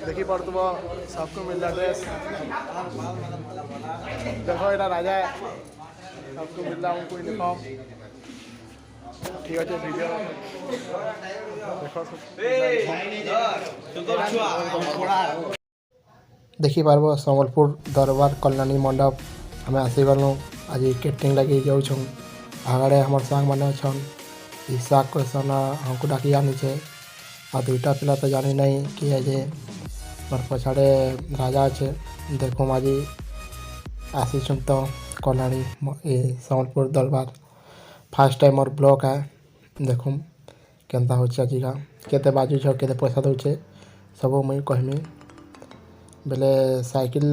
देखी पड़ुव सबको मिलता ड्रेस देखो यहाँ राजा है सबको मिलता हमको यूनिफॉर्म ठीक अच्छे वीडियो देखी पार्ब संबलपुर दरबार कल्याणी मंडप आम आसीगलु आज कैटरिंग लगे जाऊँ आगे हमारे सांग मैंने अच्छा साग क्वेश्चन हमको डाकी आनीचे आ दुईटा पिला तो जानी नहीं किए जे मोर पछाड़े राजा अच्छे देखो आज आसी तो कल्याणी संबलपुर दरबार फास्ट टाइम मोर ब्लॉग है देखो केनता हो आजिका केते बाजू केते पैसा दौचे सब मुई कहमी बेले साइकिल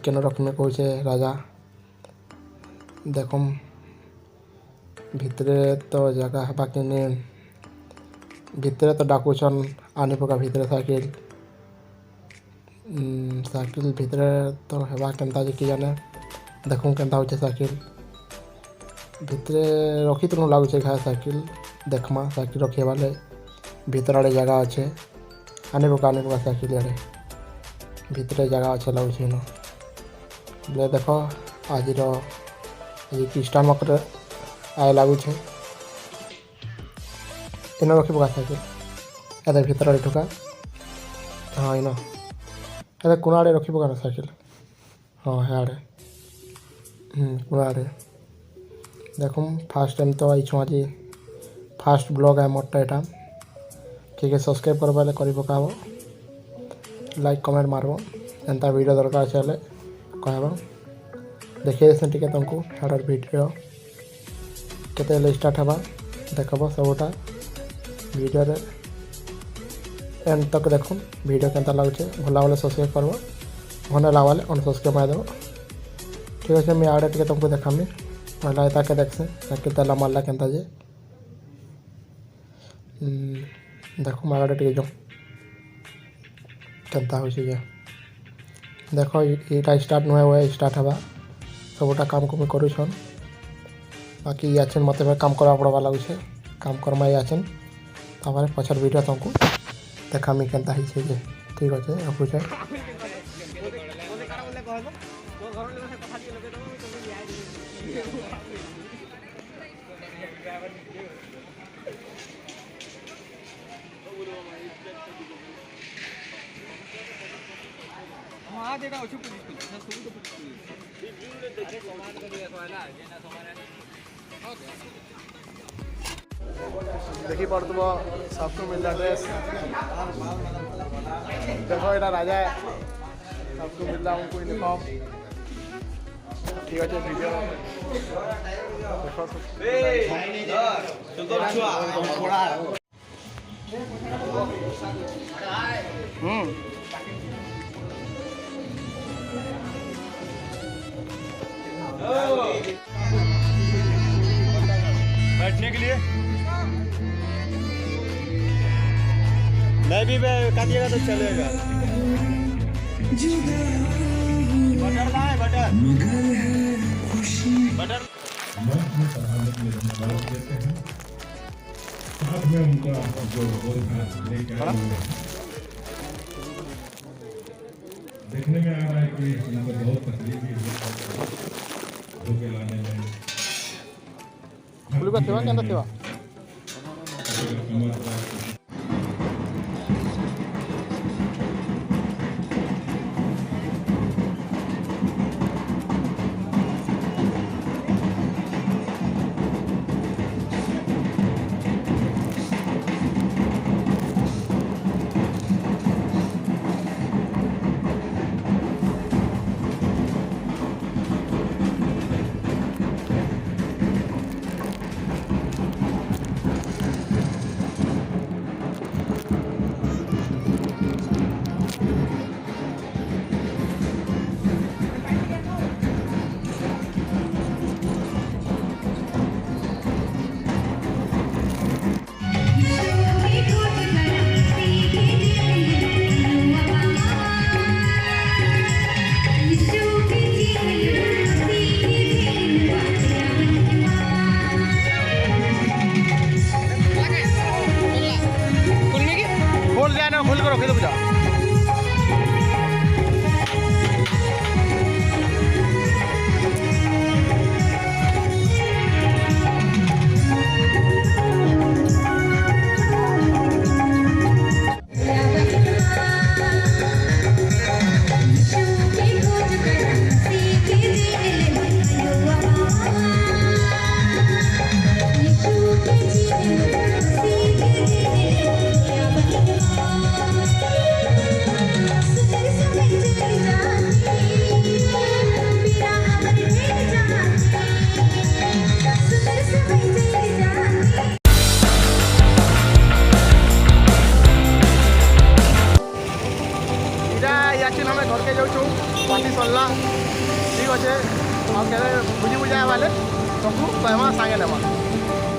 केन रखमे कहे राजा देखम भितरे तो जगह है बाकी भितरे तो डाकुचन आनी पका भितरे साइकिल साइकिल भितरे तो हेबा केनता जे कि जाने देखूँ केनता हो साइकिल भितरे रखी तो लगुचे घा साइकिल देखमा साइकिल रखे वाले भीतर आड़े जगह अच्छे आनी पका साइकिल आड़े भितरे जगह अच्छे लगुचे न बोले देख आज क्रिस्टान मकर आए लगुचे इन रखी पका साइकिल एदे भीतर आड़े ठुका हाँ इन एदे कोना आड़े रखी पका साइकिल हाँ हे आड़े कोना आड़े देखो फास्ट टाइम तो आई आज फास्ट ब्लॉग है मोटा यहाँ ठीक है सब्सक्राइब करवा कर पकाब लाइक कमेंट मारब एंता वीडियो दरकार चले कह देखिए टी तुमको हार्डर वीडियो केते स्टार्ट हवा देखब सबटा वीडियो एंड तक देखो वीडियो केनता लगुचे भला वाले सब्सक्राइब करब भले लावाले अनसब्सक्राइब मारदेव ठीक अच्छे मुझे आड़े टे तुमको देखामी पहला एता के देखसे साइकिल तेला मारला केनता जे देखो आड़े टे जो केनता हो देखो यहाँ स्टार्ट नुहे हुए स्टार्ट हवा सबटा काम को मुझे करूछन बाकी आछन मत काम करवा पड़वा लगुचे काम करमा आछन तापर पछर वीडियो तुमको देखामी केनता है ठीक अच्छे पूछे देखी पड़ुव सबको मिलता ड्रेस देखो यहाँ राजा है सबको मिलता हमको यूनिफॉर्म ठीक अच्छे वीडियो बैठने के लिए नहीं भी मैं काटिएगा तो चलेगा बटर लाए बटर बटर साथ में उनका जो लेके आए हुए हैं देखने में आ रहा है कि इनको बहुत तकलीफ भी धोके लाने में सेवा क्या सेवा आले तुमको कहवा सांगे नेमा